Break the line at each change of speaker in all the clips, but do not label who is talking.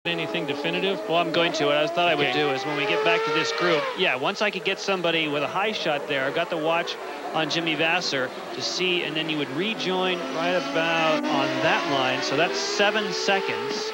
anything definitive?
Well, I'm going to. What I thought I would do is when we get back to this group, once I could get somebody with a high shot there, I've got the watch on Jimmy Vasser to see, and then you would rejoin right about on that line. So that's 7 seconds.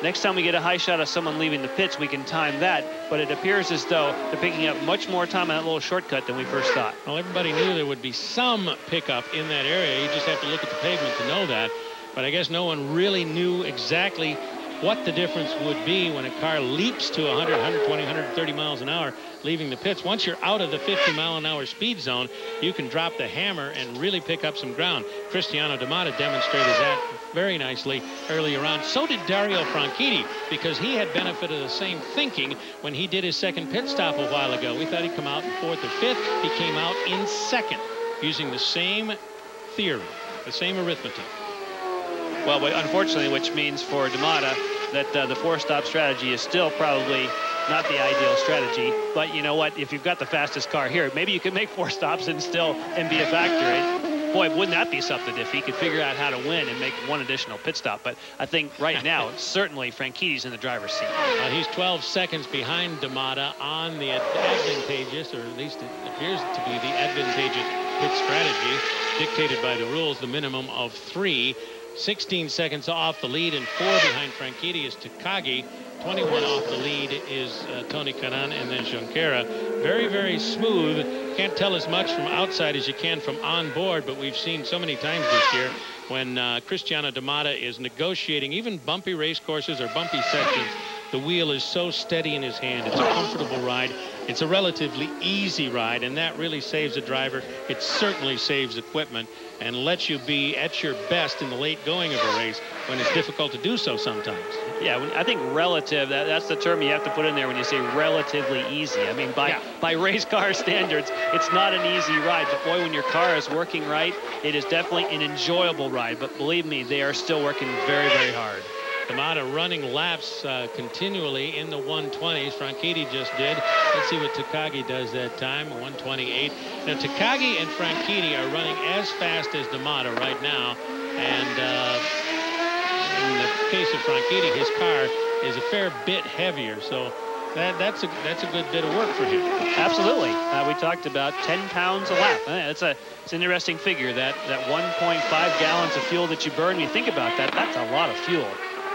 Next time we get a high shot of someone leaving the pits, we can time that. But it appears as though they're picking up much more time on that little shortcut than we first thought.
Well, everybody knew there would be some pickup in that area. You just have to look at the pavement to know that. But I guess no one really knew exactly what the difference would be when a car leaps to 100, 120, 130 miles an hour leaving the pits. Once you're out of the 50-mile-an-hour speed zone, you can drop the hammer and really pick up some ground. Cristiano D'Amata demonstrated that very nicely earlier on. So did Dario Franchitti, because he had benefit of the same thinking when he did his second pit stop a while ago. We thought he'd come out in 4th or 5th. He came out in 2nd using the same theory, the same arithmetic.
Well, unfortunately, which means for D'Amata that the 4-stop strategy is still probably not the ideal strategy. But you know what? If you've got the fastest car here, maybe you could make 4 stops and still be a factor. Boy, wouldn't that be something if he could figure out how to win and make 1 additional pit stop. But I think right now, certainly Franchitti's in the driver's seat.
He's 12 seconds behind D'Amata on the advantageous, or at least it appears to be the advantageous pit strategy dictated by the rules, the minimum of 3. 16 seconds off the lead, and 4 behind Franchitti is Takagi. 21 off the lead is Tony Kanaan, and then Junqueira. Very, very smooth. Can't tell as much from outside as you can from on board, but we've seen so many times this year when Cristiano D'Amata is negotiating even bumpy race courses or bumpy sections. The wheel is so steady in his hand. It's a comfortable ride. It's a relatively easy ride, and that really saves the driver. It certainly saves equipment and lets you be at your best in the late going of a race when it's difficult to do so sometimes.
Yeah, I think relative, that's the term you have to put in there when you say relatively easy. I mean, by race car standards, it's not an easy ride. But boy, when your car is working right, it is definitely an enjoyable ride. But believe me, they are still working very, very hard.
D'Amata running laps continually in the 120s. Franchitti just did. Let's see what Takagi does that time, 128. Now, Takagi and Franchitti are running as fast as D'Amata right now. And in the case of Franchitti, his car is a fair bit heavier. So that's a good bit of work for him.
Absolutely. We talked about 10 pounds a lap. It's an interesting figure, that 1.5 gallons of fuel that you burn. When you think about that, that's a lot of fuel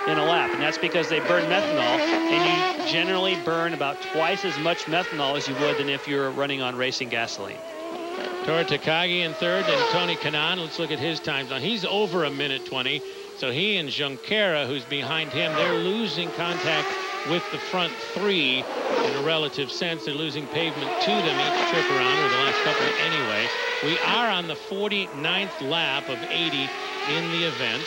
in a lap, and that's because they burn methanol, and you generally burn about twice as much methanol as you would than if you're running on racing gasoline.
Toru Takagi in 3rd, and Tony Kanaan. Let's look at his times. Now, he's over a minute 20, so he and Junqueira, who's behind him, they're losing contact with the front 3 in a relative sense. They're losing pavement to them each trip around, or the last couple anyway. We are on the 49th lap of 80 in the event.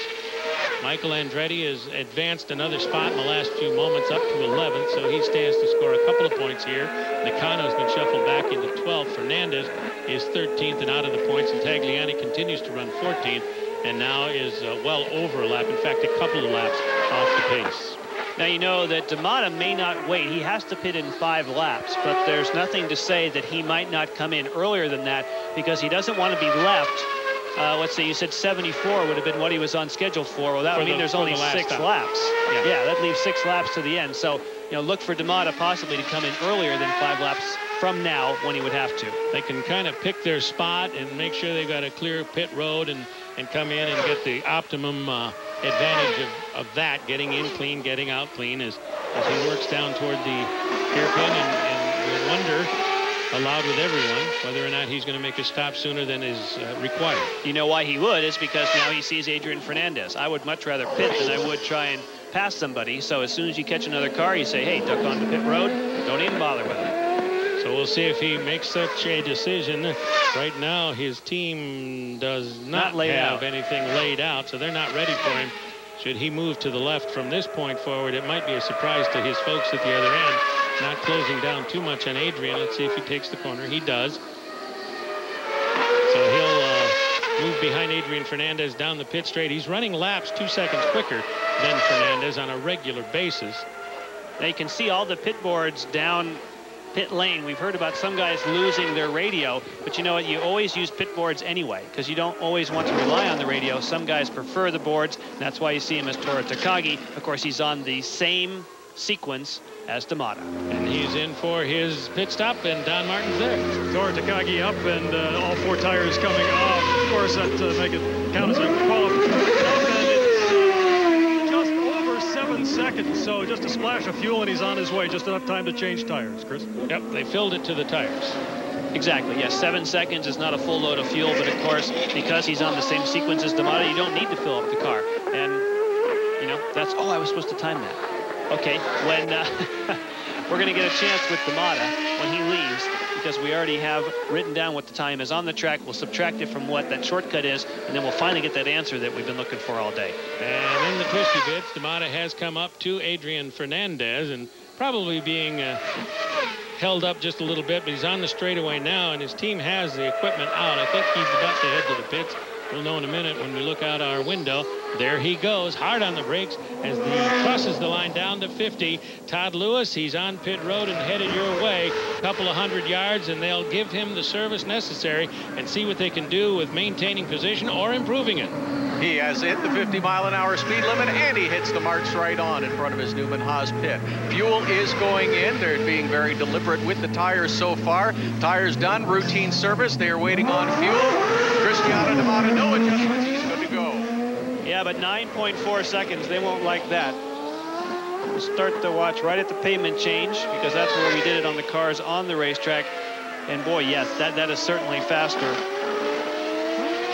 Michael Andretti has advanced another spot in the last few moments up to 11th, so he stands to score a couple of points here. Nakano's been shuffled back into 12th. Fernandez is 13th and out of the points, and Tagliani continues to run 14th and now is well over a lap. In fact, a couple of laps off the pace.
Now, you know that D'Amata may not wait. He has to pit in 5 laps, but there's nothing to say that he might not come in earlier than that because he doesn't want to be left. Let's see, you said 74 would have been what he was on schedule for. Well, that would mean there's only 6 laps. Yeah, that leaves 6 laps to the end. So, you know, look for D'Amata possibly to come in earlier than 5 laps from now when he would have to.
They can kind of pick their spot and make sure they've got a clear pit road and come in and get the optimum advantage of that, getting in clean, getting out clean as he works down toward the hairpin, and we'll wonder aloud with everyone whether or not he's going to make a stop sooner than is required.
You know why he would is because now he sees Adrian Fernandez. I would much rather pit than I would try and pass somebody. So as soon as you catch another car, you say, hey, duck onto pit road. Don't even bother with it.
So we'll see if he makes such a decision. Right now, his team does not have anything laid out, so they're not ready for him. Should he move to the left from this point forward, it might be a surprise to his folks at the other end. Not closing down too much on Adrian. Let's see if he takes the corner. He does. So he'll move behind Adrian Fernandez down the pit straight. He's running laps 2 seconds quicker than Fernandez on a regular basis.
Now you can see all the pit boards down pit lane. We've heard about some guys losing their radio, but you know what? You always use pit boards anyway, because you don't always want to rely on the radio. Some guys prefer the boards, and that's why you see him as Tora Takagi. Of course, he's on the same sequence as D'Amata.
And he's in for his pit stop, and Don Martin's there.
Tora Takagi up, and all 4 tires coming off. Of course, that make it count as a qualification. Just over 7 seconds, so just a splash of fuel, and he's on his way. Just enough time to change tires, Chris.
Yep, they filled it to the tires.
Exactly, yes. 7 seconds is not a full load of fuel, but of course, because he's on the same sequence as D'Amata, you don't need to fill up the car. And, you know, that's, oh, I was supposed to time that. Okay, when we're going to get a chance with D'Amata when he leaves, because we already have written down what the time is on the track. We'll subtract it from what that shortcut is, and then we'll finally get that answer that we've been looking for all day.
And in the twisty bits, D'Amata has come up to Adrian Fernandez, and probably being held up just a little bit, but he's on the straightaway now, and his team has the equipment out. I think he's about to head to the pits. We'll know in a minute when we look out our window. There he goes, hard on the brakes as he crosses the line down to 50. Todd Lewis, he's on pit road and headed your way. A couple of 100 yards, and they'll give him the service necessary and see what they can do with maintaining position or improving it.
He has hit the 50-mile-an-hour speed limit, and he hits the marks right on in front of his Newman Haas pit. Fuel is going in. They're being very deliberate with the tires so far. Tires done, routine service. They are waiting on fuel. Cristiano D'Amata, no adjustments. He's good to go.
Yeah, but 9.4 seconds, they won't like that. We'll start the watch right at the pavement change, because that's where we did it on the cars on the racetrack. And boy, yes, that is certainly faster.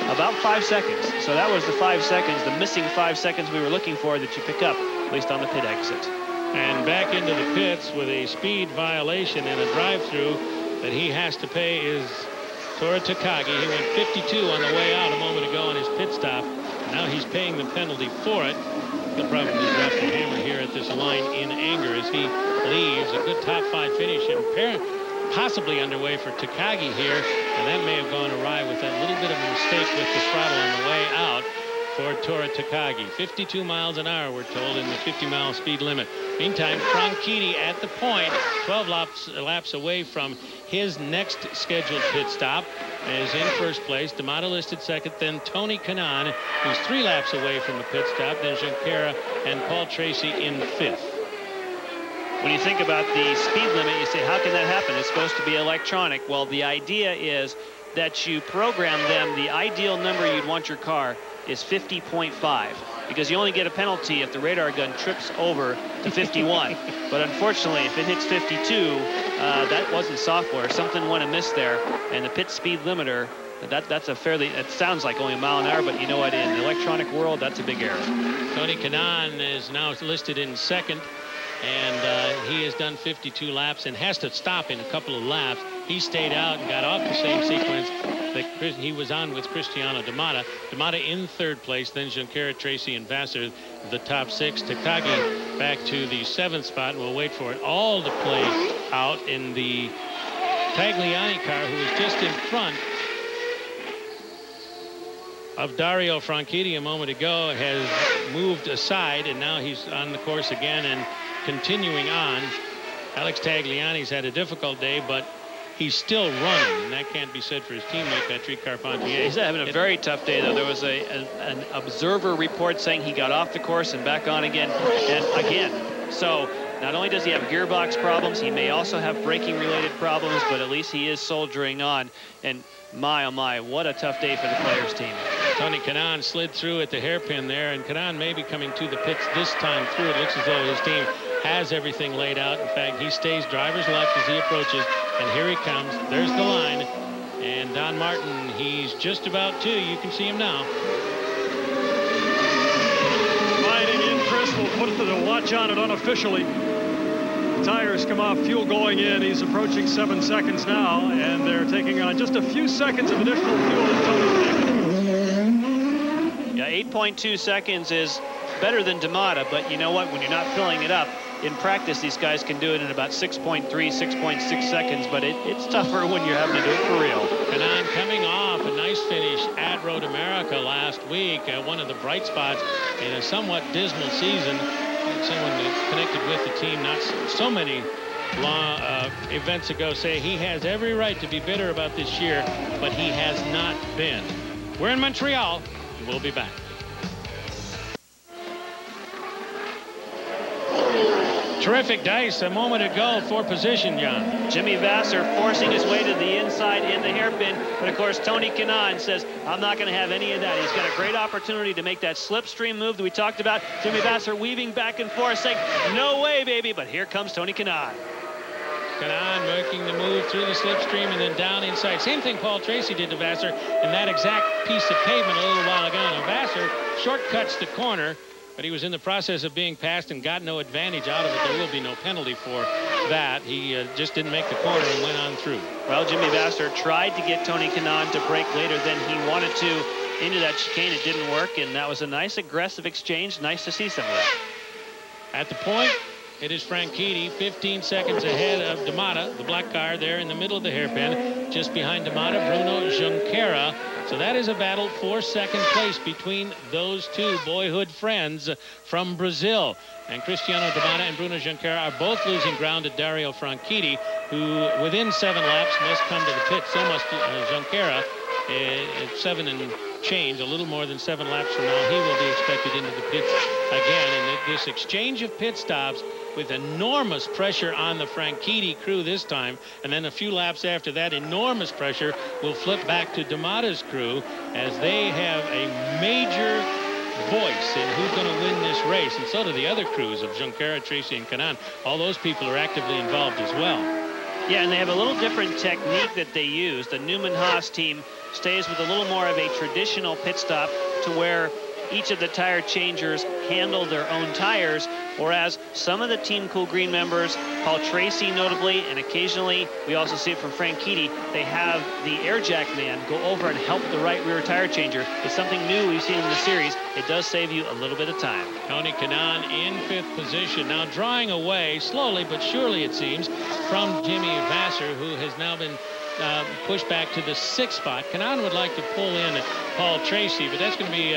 About 5 seconds. So that was the 5 seconds, the missing 5 seconds we were looking for that you pick up, at least on the pit exit.
And back into the pits with a speed violation and a drive-through that he has to pay is Tora Takagi. He went 52 on the way out a moment ago on his pit stop. Now he's paying the penalty for it. He'll probably drop the hammer here at this line in anger as he leaves. A good top 5 finish and possibly underway for Takagi here, and that may have gone awry with that little bit of a mistake with the throttle on the way out for Tora Takagi. 52 miles an hour, we're told, in the 50-mile speed limit. Meantime, Franchitti at the point, 12 laps away from his next scheduled pit stop, is in first place. D'Amata listed second, then Tony Kanaan, who's 3 laps away from the pit stop, then Junqueira and Paul Tracy in 5th.
When you think about the speed limit, you say, how can that happen? It's supposed to be electronic. Well, the idea is that you program them. The ideal number you'd want your car is 50.5, because you only get a penalty if the radar gun trips over to 51. But unfortunately, if it hits 52, that wasn't software. Something went amiss there, and the pit speed limiter, that's a fairly, it sounds like only a mile an hour, but you know what, in the electronic world, that's a big error.
Tony Kanaan is now listed in second, and he has done 52 laps and has to stop in a couple of laps. He stayed out and got off the same sequence that he was on with Cristiano D'Amata. D'Amata in third place, then Junqueira, Tracy, and Vassar, the top 6. Takagi back to the 7th spot, and we'll wait for it all to play out in the Tagliani car, who was just in front of Dario Franchitti a moment ago, has moved aside, and now he's on the course again and continuing on. Alex Tagliani's had a difficult day, but he's still running, and that can't be said for his teammate Patrick Carpentier.
He's having a very tough day, though. There was an observer report saying he got off the course and back on again and again. So not only does he have gearbox problems, he may also have braking related problems, but at least he is soldiering on. And my, oh my, what a tough day for the players team.
Tony Kanaan slid through at the hairpin there, and Kanaan may be coming to the pits this time through. It looks as though his team has everything laid out. In fact, he stays driver's left as he approaches, and here he comes. There's the line, and Don Martin, he's just about to. You can see him now.
Sliding in, Chris. We'll put the watch on it unofficially. Tires come off, fuel going in. He's approaching 7 seconds now, and they're taking on just a few seconds of additional fuel in Tony's tank.
Yeah, 8.2 seconds is better than D'Amata, but you know what? When you're not filling it up, in practice, these guys can do it in about 6.3, 6.6 seconds, but it's tougher when you're having to do it for real.
Kanaan coming off a nice finish at Road America last week, one of the bright spots in a somewhat dismal season. Someone connected with the team not so many events ago say he has every right to be bitter about this year, but he has not been. We're in Montreal. We'll be back. Terrific dice a moment ago for position, John.
Jimmy Vasser forcing his way to the inside in the hairpin, but of course Tony Kanaan says, I'm not going to have any of that. He's got a great opportunity to make that slipstream move that we talked about. Jimmy Vasser weaving back and forth saying, no way, baby, but here comes Tony Kanaan.
Kanaan making the move through the slipstream and then down inside. Same thing Paul Tracy did to Vasser in that exact piece of pavement a little while ago. Now Vasser shortcuts the corner, but he was in the process of being passed and got no advantage out of it. There will be no penalty for that. He just didn't make the corner and went on through.
Well, Jimmy Vasser tried to get Tony Kanaan to break later than he wanted to into that chicane. It didn't work, and that was a nice aggressive exchange. Nice to see some of that.
At the point, it is Franchitti, 15 seconds ahead of D'Amata, the black car there in the middle of the hairpin. Just behind D'Amata, Bruno Junqueira. So that is a battle for second place between those two boyhood friends from Brazil. And Cristiano D'Amata and Bruno Junqueira are both losing ground to Dario Franchitti, who within 7 laps must come to the pit. So must Junqueira. At 7 and change, a little more than 7 laps from now, he will be expected into the pits again. And this exchange of pit stops with enormous pressure on the Franchitti crew this time, and then a few laps after that, enormous pressure will flip back to D'Amata's crew as they have a major voice in who's going to win this race, and so do the other crews of Junqueira, Tracy, and Kanaan. All those people are actively involved as well.
Yeah, and they have a little different technique that they use. The Newman-Haas team stays with a little more of a traditional pit stop to where each of the tire changers handle their own tires, whereas some of the Team Cool Green members, Paul Tracy notably, and occasionally we also see it from Franchitti, they have the air jack man go over and help the right rear tire changer. It's something new we've seen in the series. It does save you a little bit of time.
Tony Kanaan in 5th position, now drawing away slowly but surely, it seems, from Jimmy Vasser, who has now been pushed back to the 6th spot. Kanaan would like to pull in Paul Tracy, but that's going to be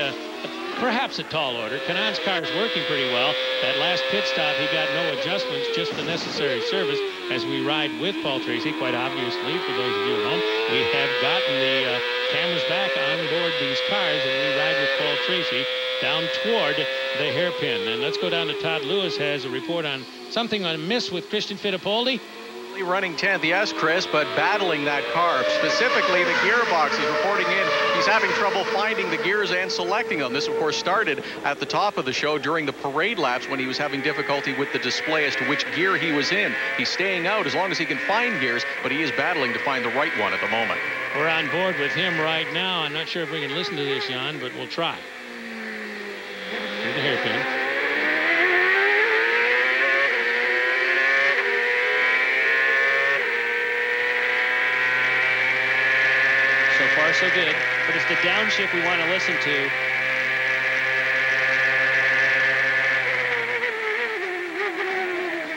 perhaps a tall order. Kanaan's car is working pretty well. That last pit stop, he got no adjustments, just the necessary service as we ride with Paul Tracy. Quite obviously, for those of you at home, we have gotten the cameras back on board these cars, and we ride with Paul Tracy down toward the hairpin. And let's go down to Todd Lewis, has a report on something amiss with Christian Fittipaldi.
Running 10th, yes, Chris, but battling that car, specifically the gearbox. He's reporting in he's having trouble finding the gears and selecting them. This, of course, started at the top of the show during the parade laps when he was having difficulty with the display as to which gear he was in. He's staying out as long as he can find gears, but he is battling to find the right one at the moment.
We're on board with him right now. I'm not sure if we can listen to this, Jan, but we'll try. Here's the hairpin.
So far, so good. But it's the downshift we want to listen to.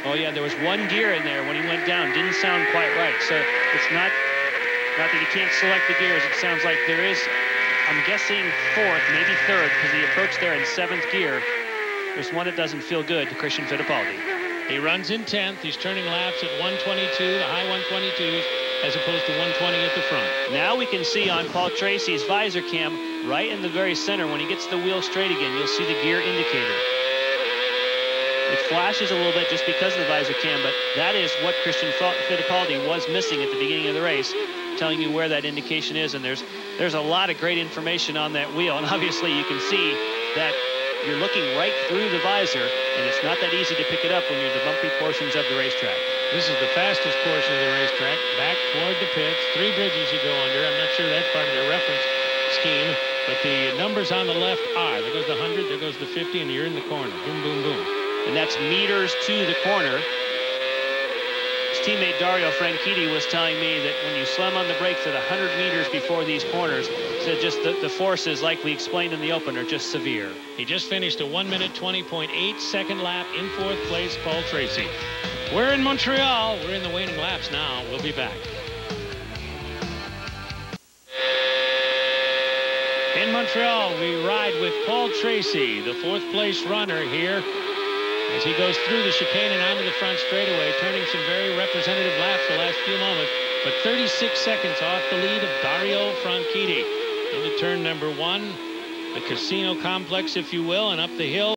Oh, yeah, there was one gear in there when he went down. Didn't sound quite right. So it's not that he can't select the gears. It sounds like there is, I'm guessing, 4th, maybe 3rd, because he approached there in 7th gear. There's one that doesn't feel good to Christian Fittipaldi.
He runs in 10th. He's turning laps at 122, the high 122s, as opposed to 120 at the front.
Now we can see on Paul Tracy's visor cam, right in the very center, when he gets the wheel straight again, you'll see the gear indicator. It flashes a little bit just because of the visor cam, but that is what Christian Fittipaldi was missing at the beginning of the race, telling you where that indication is. And there's a lot of great information on that wheel, and obviously you can see that you're looking right through the visor, and it's not that easy to pick it up when you're in the bumpy portions of the racetrack.
This is the fastest portion of the racetrack, back toward the pits. 3 bridges you go under. I'm not sure that's part of their reference scheme, but the numbers on the left are. There goes the 100, there goes the 50, and you're in the corner. Boom, boom, boom.
And that's meters to the corner. His teammate Dario Franchitti was telling me that when you slam on the brakes at 100 meters before these corners, so just the forces, like we explained in the open, are just severe.
He just finished a 1-minute 20.8 second lap in 4th place, Paul Tracy. We're in Montreal. We're in the waning laps now. We'll be back. In Montreal, we ride with Paul Tracy, the 4th place runner here as he goes through the chicane and onto the front straightaway, turning some very representative laps the last few moments, but 36 seconds off the lead of Dario Franchitti into turn number 1, the casino complex, if you will, and up the hill.